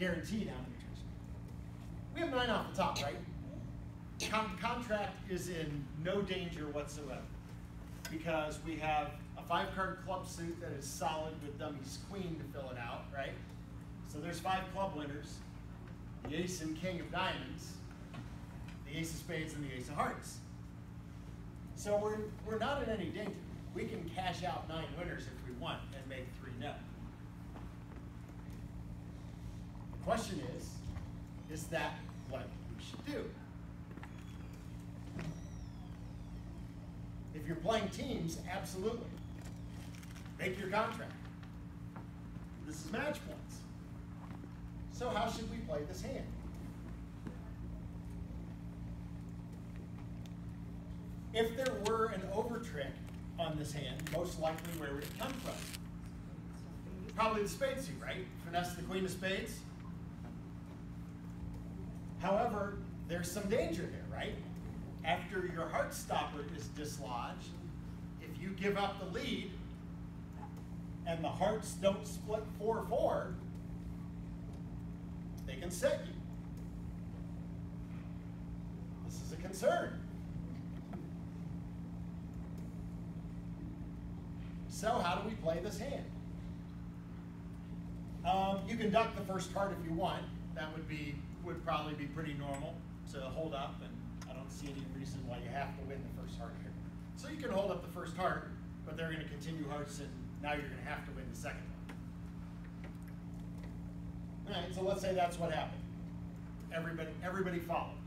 guaranteed how many tricks. We have 9 off the top, right? Contract is in no danger whatsoever because we have a 5-card club suit that is solid with dummy's queen to fill it out, right? So there's 5 club winners, the ace and king of diamonds, the ace of spades, and the ace of hearts. So we're not in any danger. We can cash out 9 winners if we want and make 3 no. The question is that what we should do? If you're playing teams, absolutely. Make your contract. This is match points. So how should we play this hand? If there were an over trick on this hand, most likely where would it come from? Probably the spade suit, right? Finesse the queen of spades. However, there's some danger there, right? After your heart stopper is dislodged, if you give up the lead and the hearts don't split 4-4, they can set you. This is a concern. So how do we play this hand? You can duck the first heart if you want. That would probably be pretty normal to hold up, and I don't see any reason why you have to win the first heart here. So you can hold up the first heart, but they're going to continue hearts, and now you're going to have to win the second one. All right, so let's say that's what happened. Everybody follows.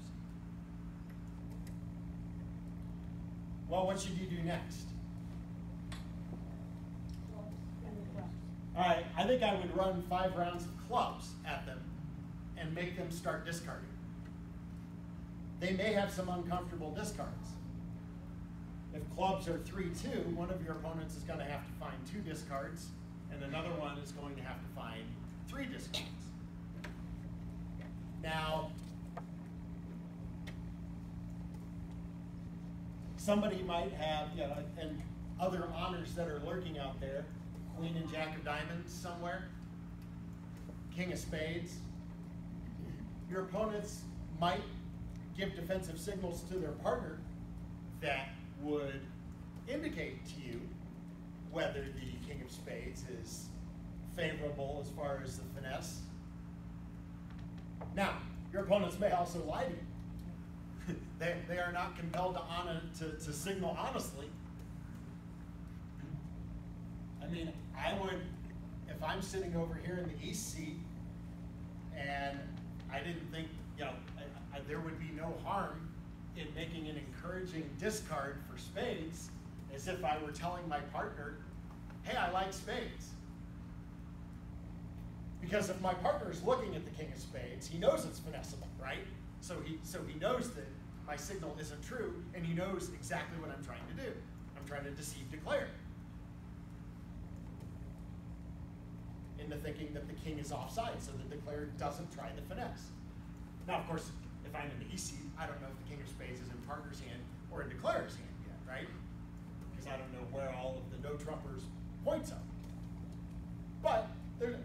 Well, what should you do next? All right, I think I would run 5 rounds of clubs at them and make them start discarding. They may have some uncomfortable discards. If clubs are 3-2, one of your opponents is going to have to find 2 discards, and another one is going to have to find 3 discards. Now, somebody might have, and other honors that are lurking out there, queen and jack of diamonds somewhere, king of spades. Your opponents might give defensive signals to their partner that would indicate to you whether the king of spades is favorable as far as the finesse. Now, your opponents may also lie to you. They are not compelled to signal honestly. I mean, I would, if I'm sitting over here in the east seat and I didn't think, there would be no harm in making an encouraging discard for spades, as if I were telling my partner, hey, I like spades. Because if my partner is looking at the king of spades, he knows it's finessable, right? So he knows that my signal isn't true, and he knows exactly what I'm trying to do. I'm trying to deceive declare into thinking that the king is offside, so the declare doesn't try the finesse. Now, of course, if I'm in the east seat, I don't know if the king of spades is in partner's hand or in declarer's hand yet, right? Because I don't know where all of the no trumpers points are. But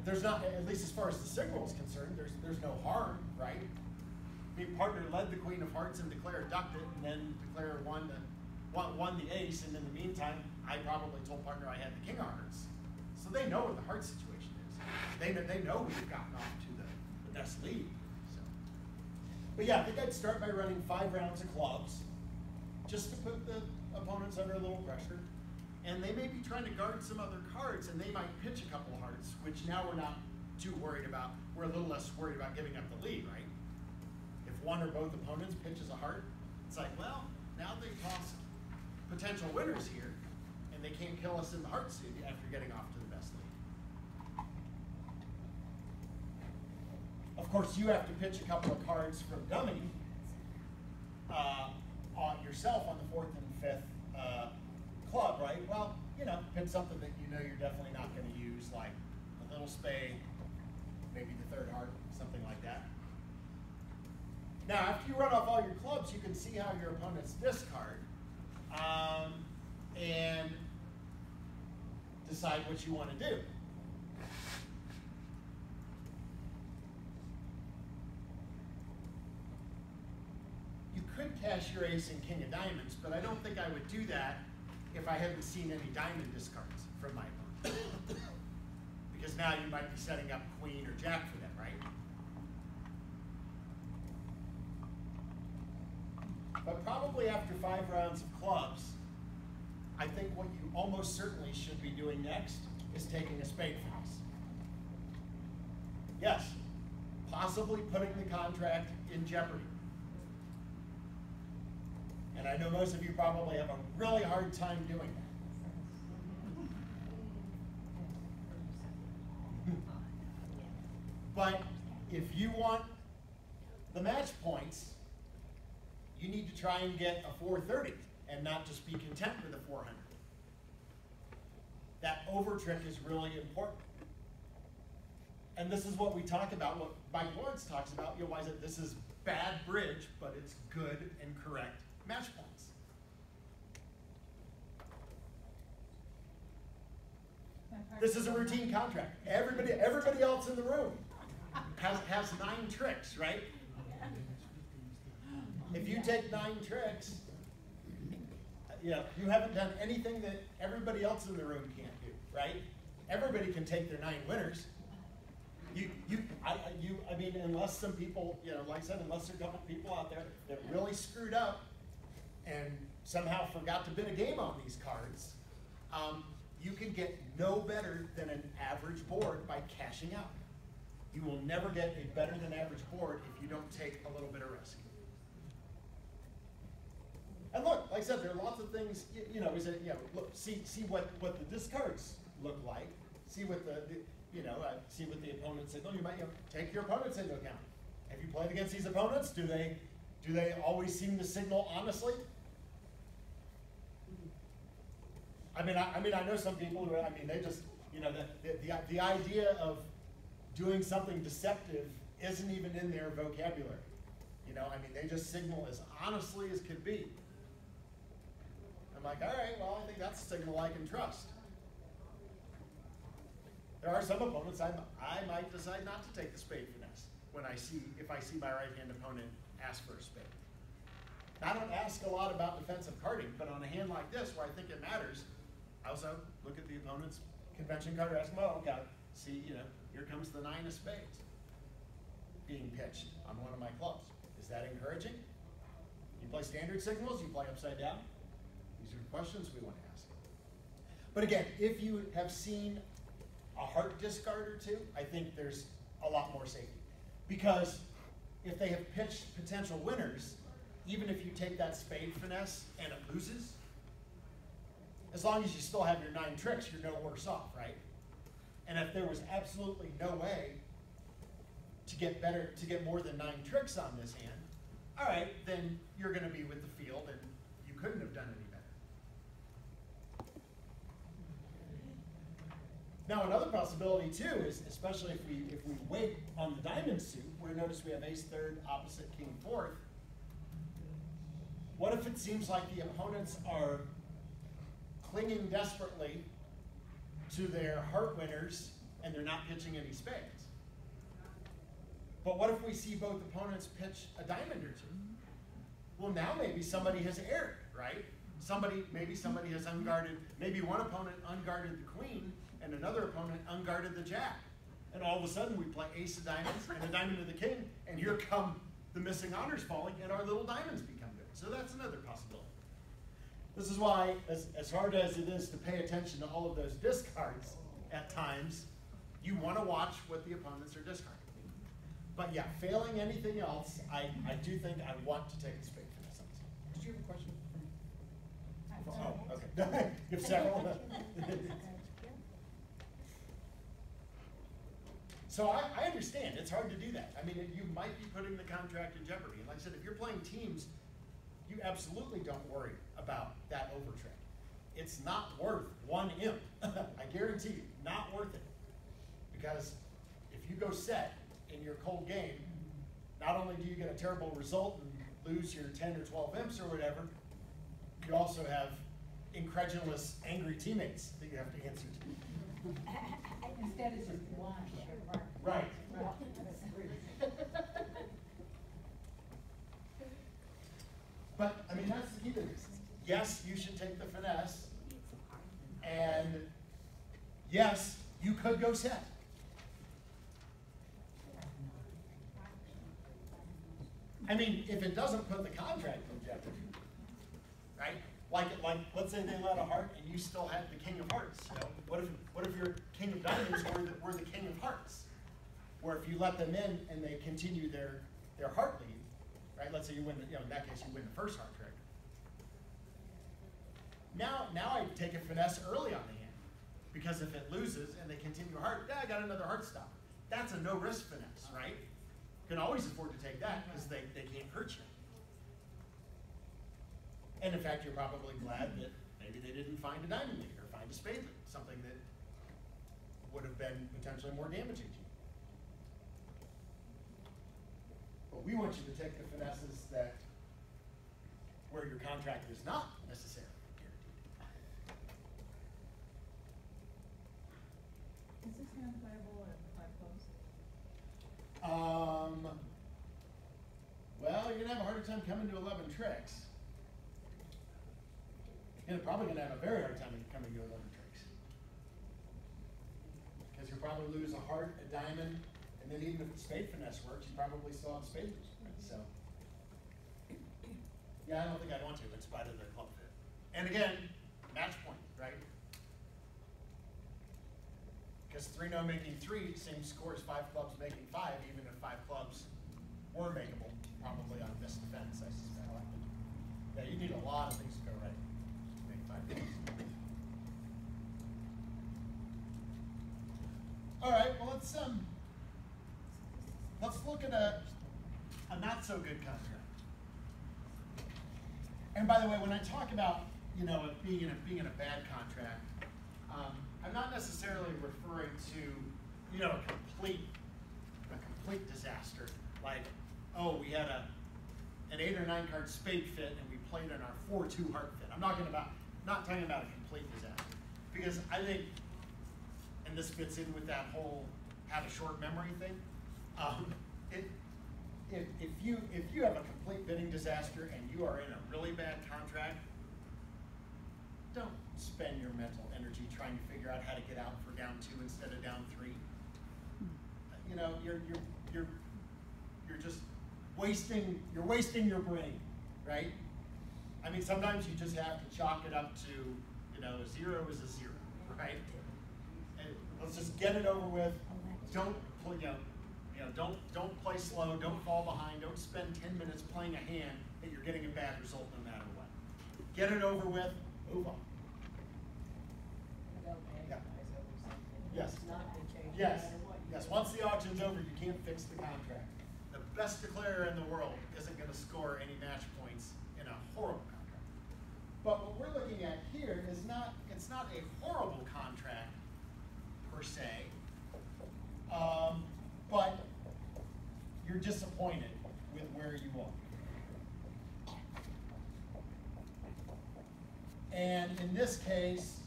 there's not, at least as far as the signal is concerned, there's no harm, right? I mean, partner led the queen of hearts and declare ducked it, and then declare won the ace, and in the meantime, I probably told partner I had the king of hearts. So they know what the heart situation is. They know we've gotten off to the best lead. So. But yeah, I think I'd start by running 5 rounds of clubs, just to put the opponents under a little pressure. And they may be trying to guard some other cards, and they might pitch a couple of hearts, which now we're not too worried about. We're a little less worried about giving up the lead, right? If one or both opponents pitches a heart, it's like, well, now they've tossed potential winners here, and they can't kill us in the heart suit after getting off to the best lead. Of course, you have to pitch a couple of cards from dummy on yourself on the 4th and 5th club, right? Well, pitch something that you know you're definitely not going to use, like a little spade, maybe the 3rd heart, something like that. Now, after you run off all your clubs, you can see how your opponents discard and decide what you want to do. could cash your ace and king of diamonds, but I don't think I would do that if I hadn't seen any diamond discards from my opponent. Because now you might be setting up queen or jack for them, right? But probably after 5 rounds of clubs, I think what you almost certainly should be doing next is taking a spade finesse. Yes, possibly putting the contract in jeopardy. And I know most of you probably have a really hard time doing that. But if you want the match points, you need to try and get a 430 and not just be content with a 400. That over trick is really important. And this is what we talk about, what Mike Lawrence talks about, you realize that this is bad bridge, but it's good and correct match points. This is a routine contract. Everybody else in the room has 9 tricks, right? If you take 9 tricks, you haven't done anything that everybody else in the room can't do, right? Everybody can take their 9 winners. I mean, unless some people, like I said, unless there are a couple people out there that really screwed up and somehow forgot to bid a game on these cards, you can get no better than an average board by cashing out. You will never get a better than average board if you don't take a little bit of risk. And look, like I said, there are lots of things, look, see what the discards look like, see what see what the opponents signal. You might take your opponents into account. Have you played against these opponents? Do they always seem to signal honestly? I mean, I know some people who, they just, the idea of doing something deceptive isn't even in their vocabulary. They just signal as honestly as could be. I'm like, all right, well, I think that's a signal I can trust. There are some opponents I might decide not to take the spade finesse if I see my right-hand opponent ask for a spade. I don't ask a lot about defensive carding, but on a hand like this, where I think it matters, I also look at the opponent's convention card, ask them, oh, okay, see, here comes the 9 of spades being pitched on one of my clubs. Is that encouraging? You play standard signals, you play upside down? These are questions we want to ask. But again, if you have seen a heart discard or two, I think there's a lot more safety. Because if they have pitched potential winners, even if you take that spade finesse and it loses, as long as you still have your 9 tricks, you're no worse off, right? And if there was absolutely no way to get more than 9 tricks on this hand, all right, then you're going to be with the field and you couldn't have done any better. Now another possibility too is, especially if we wait on the diamond suit, where notice we have ace third opposite king fourth, what if it seems like the opponents are clinging desperately to their heart winners and they're not pitching any spades? But what if we see both opponents pitch a diamond or two? Well, now maybe somebody has erred, right? Maybe somebody has unguarded, maybe one opponent unguarded the queen and another opponent unguarded the jack. And all of a sudden we play ace of diamonds and a diamond of the king, and here come the missing honors falling and our little diamonds become good. So that's another possibility. This is why, as hard as it is to pay attention to all of those discards at times, you want to watch what the opponents are discarding. But yeah, failing anything else, I do think I want to take a spade for this. Did you have a question? Oh, okay. You have several? So I understand, it's hard to do that. I mean, you might be putting the contract in jeopardy. And like I said, if you're playing teams, you absolutely don't worry about that over trick. It's not worth 1 imp. I guarantee you, not worth it. Because if you go set in your cold game, not only do you get a terrible result and lose your 10 or 12 imps or whatever, you also have incredulous, angry teammates that you have to answer to. Instead it's just 1. Right. But, I mean, that's the key to this. Yes, you should take the finesse, and yes, you could go set. I mean, if it doesn't put the contract in jeopardy, right? Like, let's say they let a heart and you still had the king of hearts. You know, what if your king of diamonds were the king of hearts? Or if you let them in and they continue their heart lead, right? Let's say you win, in that case you win the first heart trick. Now I take a finesse early on the hand, because if it loses and they continue a heart, I got another heart stop. That's a no risk finesse, right? You can always afford to take that because they can't hurt you. And in fact, you're probably glad that maybe they didn't find a diamond lead or find a spade lead, something that would have been potentially more damaging to you. But we want you to take the finesses that where your contract is not necessarily guaranteed. Is this hand playable at 5 clubs? Well, you're gonna have a harder time coming to 11 tricks. You're probably gonna have a very hard time coming to 11 tricks. Because you'll probably lose a heart, a diamond, and then even if the spade finesse works, you probably still have a spade lose. Right? So, yeah, I don't think I'd want to in spite of the club fit. And again, match point, right? Because 3-0 making 3, same score as 5 clubs making 5, even if 5 clubs were makeable, probably on this defense, I suspect. Yeah, you need a lot of things to go right to make 5 clubs. All right, well let's look at a not so good contract. And by the way, when I talk about it being in a bad contract, I'm not necessarily referring to a complete disaster, like, oh, we had an 8 or 9 card spade fit and we played in our 4-2 heart fit. I'm not talking about a complete disaster, because I think, and this fits in with that whole have a short memory thing. If you have a complete bidding disaster and you are in a really bad contract, don't spend your mental energy trying to figure out how to get out for down 2 instead of down 3. You're just wasting your brain, right? I mean, sometimes you just have to chalk it up to, a 0 is a 0, right? And let's just get it over with. Don't play slow. Don't fall behind. Don't spend 10 minutes playing a hand that you're getting a bad result no matter what. Get it over with. Move on. Yeah. Yes. Yes. Yes. Once the auction's over, you can't fix the contract. The best declarer in the world isn't going to score any match points in a horrible contract. But what we're looking at here is it's not a horrible contract per se, but you're disappointed with where you are. And in this case,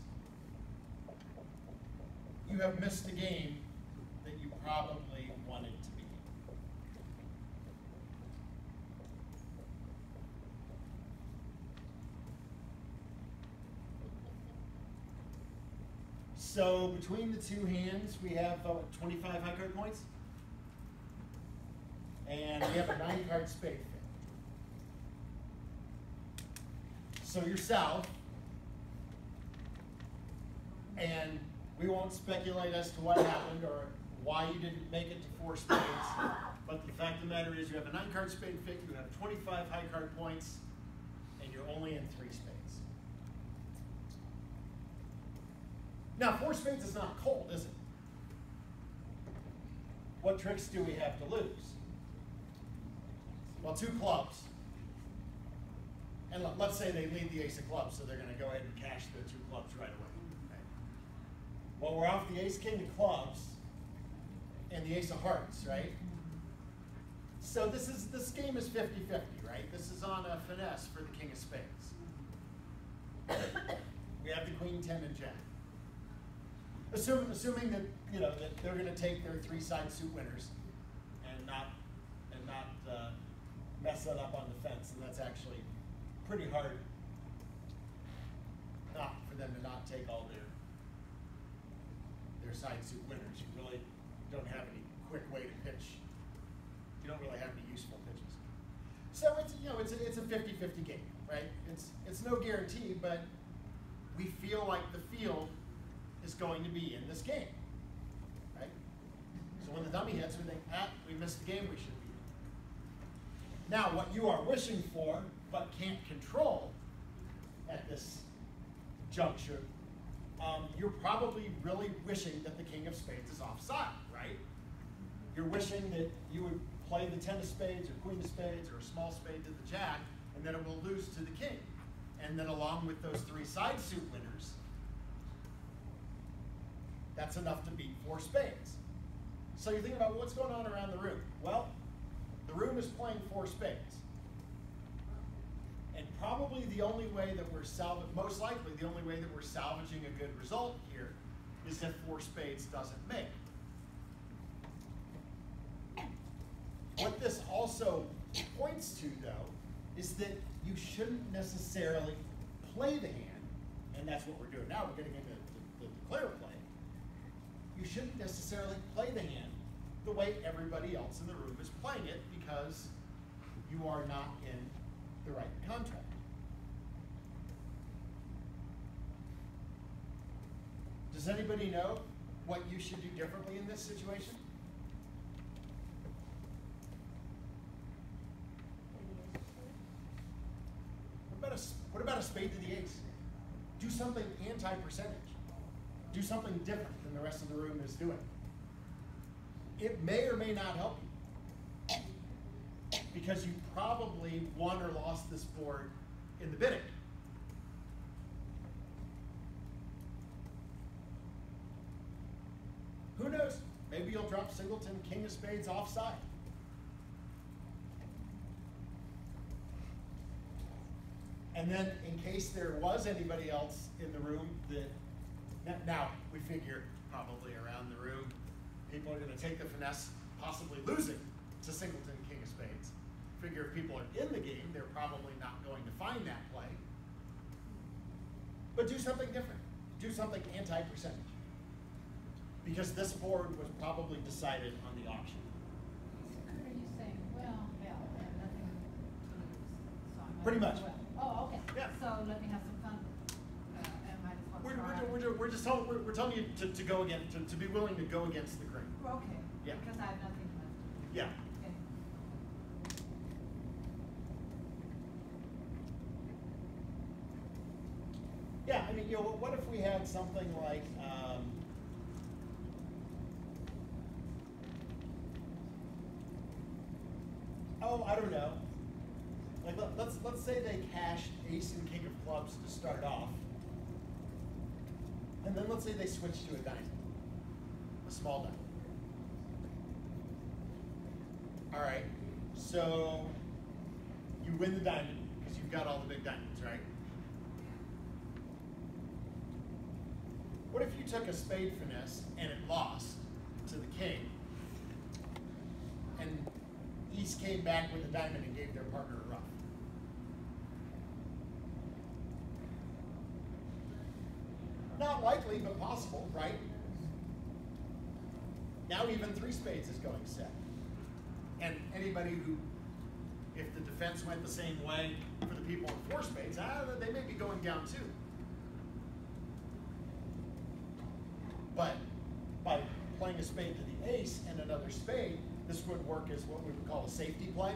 you have missed the game that you probably wanted to be. So between the 2 hands, we have 25 high card points. And we have a 9 card spade fit. So you're south. And we won't speculate as to what happened or why you didn't make it to 4 spades. But the fact of the matter is you have a 9 card spade fit, you have 25 high card points, and you're only in 3 spades. Now, 4 spades is not cold, is it? What tricks do we have to lose? Well, 2 clubs. And let's say they lead the ace of clubs, so they're going to go ahead and cash their 2 clubs right away. Okay? Well, we're off the ace king of clubs and the ace of hearts, right? So this game is 50-50, right? This is on a finesse for the king of spades. We have the queen, 10, and jack. Assuming that that they're going to take their 3-side suit winners and not mess that up on the fence, and that's actually pretty hard not for them to not take all their side suit winners. You really don't have any quick way to pitch. You don't really have any useful pitches. So it's a 50-50 game, right? It's no guarantee, but we feel like the field is going to be in this game, right? So when the dummy hits, we think, we missed the game we should be in. Now, what you are wishing for, but can't control at this juncture, you're probably really wishing that the king of spades is offside, right? You're wishing that you would play the 10 of spades or queen of spades or a small spade to the jack, and then it will lose to the king. And then along with those 3 side suit winners, that's enough to beat 4 spades. So you think about what's going on around the room. Well, the room is playing 4 spades. And probably the only way that we're most likely the only way that we're salvaging a good result here is if 4 spades doesn't make. What this also points to, though, is that you shouldn't necessarily play the hand, and that's what we're doing now. We're getting into the declare play. You shouldn't necessarily play the hand the way everybody else in the room is playing it, because you are not in the right contract. Does anybody know what you should do differently in this situation? What about a spade to the ace? Do something anti-percentage. Do something different than the rest of the room is doing. It may or may not help you, because you probably won or lost this board in the bidding. Who knows? Maybe you'll drop singleton, king of spades offside. And then, in case there was anybody else in the room that, now we figure probably around the room, people are going to take the finesse, possibly losing to singleton, king of spades. Figure if people are in the game, they're probably not going to find that play. But do something different. Do something anti-percentage. Because this board was probably decided on the auction. Are you saying, well, hell, I have nothing to lose, so I might Pretty as much. well. Oh, okay. Yeah. So let me have some fun. And might as well try. We're just telling, we're telling you to go again, to be willing to go against the grain. Okay. Yeah. Because I have nothing left. Yeah. Okay. Yeah, I mean, what if we had something like, I don't know. Like let's say they cashed ace and king of clubs to start off, and then let's say they switch to a diamond, a small diamond. All right, so you win the diamond because you've got all the big diamonds, right? What if you took a spade finesse and it lost to the king, and East came back with a diamond and gave their partner a rough? Not likely, but possible, right? Now even 3 spades is going set. And anybody who, if the defense went the same way for the people in 4 spades, they may be going down too. But by playing a spade to the ace and another spade, this would work as what we would call a safety play.